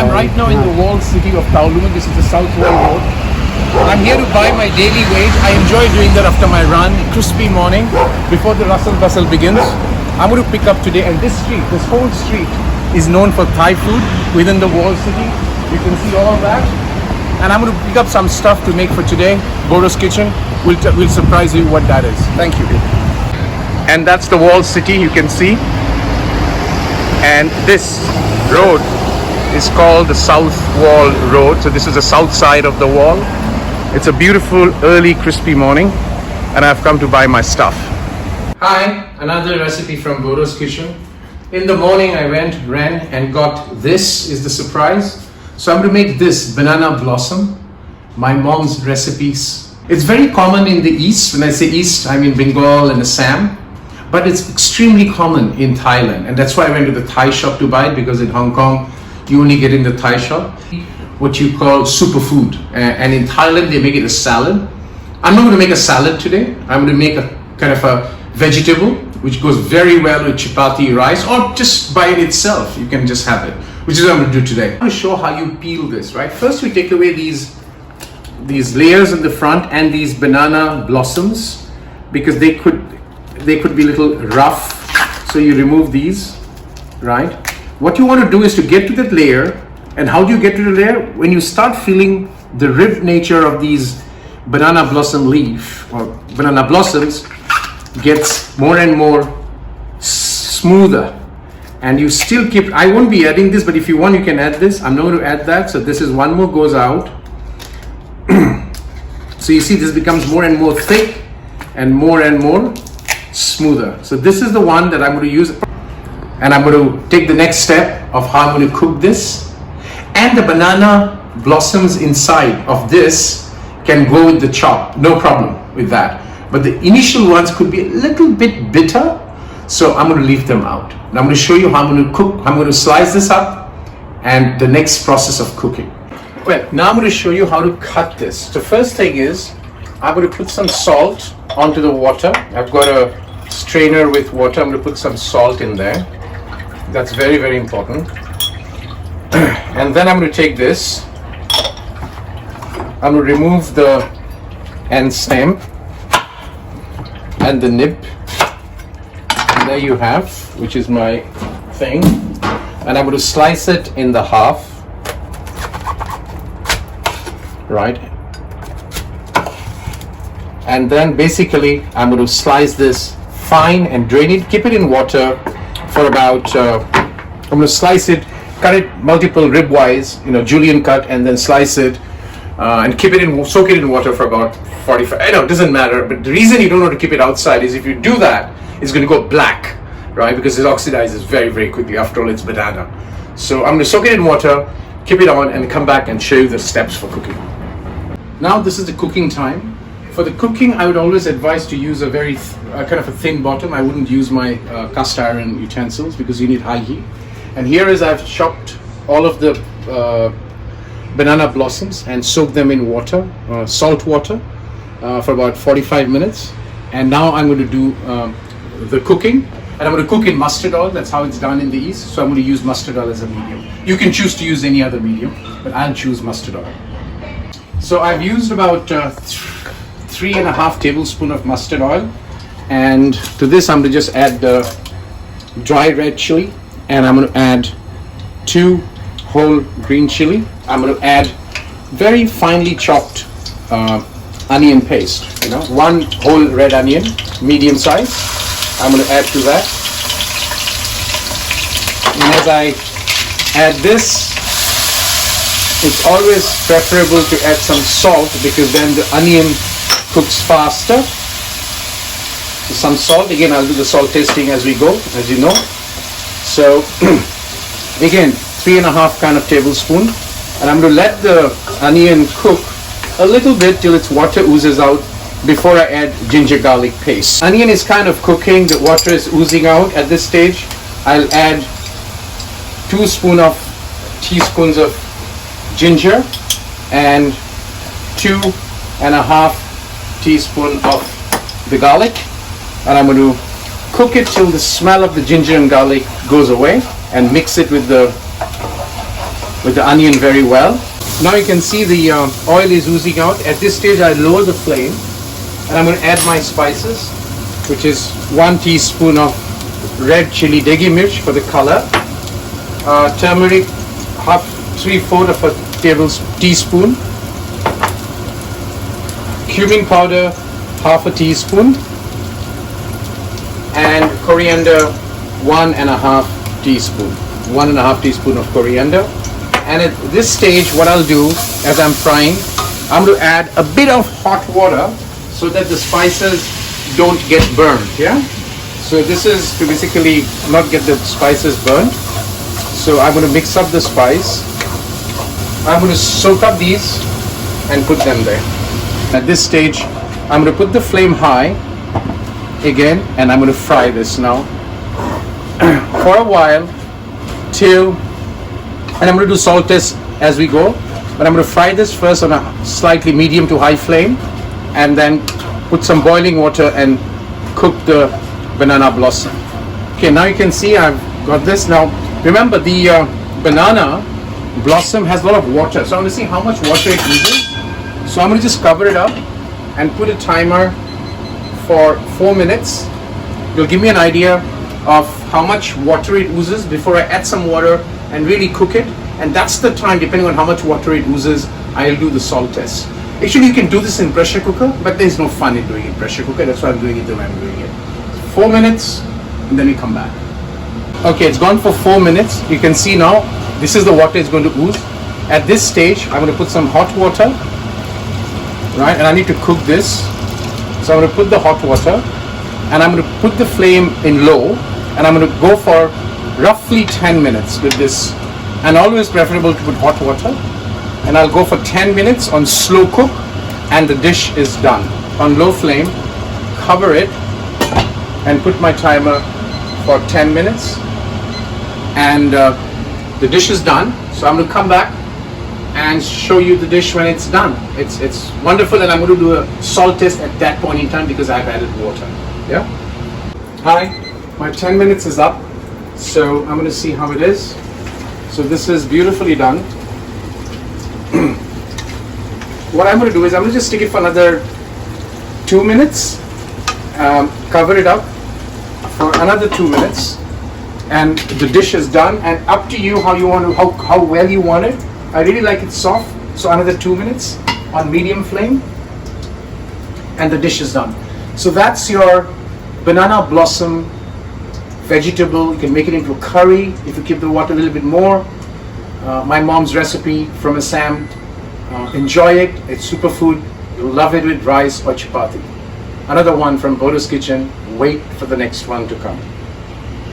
I'm right now in the walled city of Tauluma. This is the South Wall Road. I'm here to buy my daily wage. I enjoy doing that after my run. Crispy morning before the rustle bustle begins. I'm going to pick up today, and this street, this whole street is known for Thai food within the walled city. You can see all of that. And I'm going to pick up some stuff to make for today. Bordo's kitchen. We'll surprise you what that is. Thank you. And that's the walled city, you can see. And this road is called the South Wall Road. So this is the south side of the wall. It's a beautiful early crispy morning, and I've come to buy my stuff. Hi, another recipe from Bordo's kitchen. In the morning I ran and got this is the surprise. So I'm going to make this banana blossom, my mom's recipes. It's very common in the East. When I say East, I mean Bengal and Assam. But it's extremely common in Thailand. And that's why I went to the Thai shop to buy it, because in Hong Kong, you only get in the Thai shop what you call superfood. And in Thailand, they make it a salad. I'm not going to make a salad today. I'm going to make a kind of a vegetable, which goes very well with chapati rice, or just by it itself. You can just have it, which is what I'm going to do today. I'm going to show how you peel this, right? First, we take away these layers in the front and these banana blossoms, because they could be a little rough. So you remove these, right? What you want to do is to get to that layer. And how do you get to the layer? When you start feeling the ribbed nature of these banana blossom leaf or banana blossoms gets more and more smoother, and you still keep, I won't be adding this, but if you want you can add this. I'm not going to add that. So this is one more goes out. So you see this becomes more and more thick and more smoother. So this is the one that I'm going to use, and I'm going to take the next step of how I'm going to cook this. And the banana blossoms inside of this can go with the chop, no problem with that. But the initial ones could be a little bit bitter, so I'm going to leave them out. And I'm going to show you how I'm going to cook. I'm going to slice this up and the next process of cooking. Well, now I'm going to show you how to cut this. The first thing is I'm going to put some salt onto the water. I've got a strainer with water. I'm going to put some salt in there. That's very, very important. And then I'm going to take this. I'm going to remove the end stem and the nib. And there you have, which is my thing. And I'm going to slice it in the half. Right? And then basically I'm going to slice this fine and drain it. Keep it in water for about, I'm going to slice it, cut it multiple ribwise, julienne cut, and then slice it and keep it in, soak it in water for about 45. I know it doesn't matter, but the reason you don't want to keep it outside is if you do that, it's going to go black, right? Because it oxidizes very, very quickly. After all, it's banana. So I'm going to soak it in water, keep it on, and come back and show you the steps for cooking. Now this is the cooking time. For the cooking, I would always advise to use a very kind of a thin bottom. I wouldn't use my cast iron utensils because you need high heat. And here is I've chopped all of the banana blossoms and soaked them in water, salt water, for about 45 minutes. And now I'm going to do the cooking. And I'm going to cook in mustard oil. That's how it's done in the East. So I'm going to use mustard oil as a medium. You can choose to use any other medium, but I'll choose mustard oil. So I've used about 3.5 tablespoons of mustard oil. And to this I'm going to just add the dry red chili. And I'm going to add 2 whole green chili. I'm going to add very finely chopped onion paste. 1 whole red onion, medium size. I'm going to add to that. And as I add this, it's always preferable to add some salt because then the onion cooks faster. So some salt. Again, I'll do the salt tasting as we go, as you know. So again, 3.5 kind of tablespoon, and I'm going to let the onion cook a little bit till its water oozes out before I add ginger garlic paste. Onion is kind of cooking, the water is oozing out. At this stage, I'll add 2 teaspoons of ginger and 2.5 teaspoons of the garlic, and I'm going to cook it till the smell of the ginger and garlic goes away and mix it with the with the onion very well. Now you can see the oil is oozing out. At this stage I lower the flame and I'm going to add my spices, which is 1 teaspoon of red chilli Deghi mirch for the color, turmeric 3/4 of a teaspoon, cumin powder 1/2 teaspoon, and coriander 1.5 teaspoon. 1.5 teaspoon of coriander. And at this stage what I'll do as I'm frying, I'm going to add a bit of hot water so that the spices don't get burned. Yeah, so this is to basically not get the spices burned. So I'm going to mix up the spice. I'm going to soak up these and put them there. At this stage I'm going to put the flame high again and I'm going to fry this now for a while and I'm going to do salt test as we go, but I'm going to fry this first on a slightly medium to high flame and then put some boiling water and cook the banana blossom. Okay, now you can see I've got this. Now remember, the banana blossom has a lot of water, so I'm going to see how much water it uses. So I'm going to just cover it up and put a timer for 4 minutes. It'll give me an idea of how much water it oozes before I add some water and really cook it. And that's the time, depending on how much water it oozes, I'll do the salt test. Actually, you can do this in pressure cooker, but there's no fun in doing it in pressure cooker. That's why I'm doing it the way I'm doing it. 4 minutes, and then we come back. Okay, it's gone for 4 minutes. You can see now, this is the water it's going to ooze. At this stage, I'm going to put some hot water, right? And I need to cook this. So I'm going to put the hot water, and I'm going to put the flame in low, and I'm going to go for roughly 10 minutes with this. And always preferable to put hot water. And I'll go for 10 minutes on slow cook, and the dish is done. On low flame, cover it, and put my timer for 10 minutes. And the dish is done. So I'm going to come back and show you the dish when it's done. It's wonderful, and I'm going to do a salt test at that point in time because I've added water. Yeah. Hi, my 10 minutes is up, so I'm going to see how it is. So this is beautifully done. What I'm going to do is I'm going to just stick it for another 2 minutes, cover it up for another 2 minutes, and the dish is done. And up to you how you want to, how well you want it. I really like it soft, so another 2 minutes on medium flame, and the dish is done. So that's your banana blossom vegetable. You can make it into a curry if you keep the water a little bit more. My mom's recipe from Assam. Enjoy it. It's superfood. You'll love it with rice or chapati. Another one from Bordo's kitchen. Wait for the next one to come.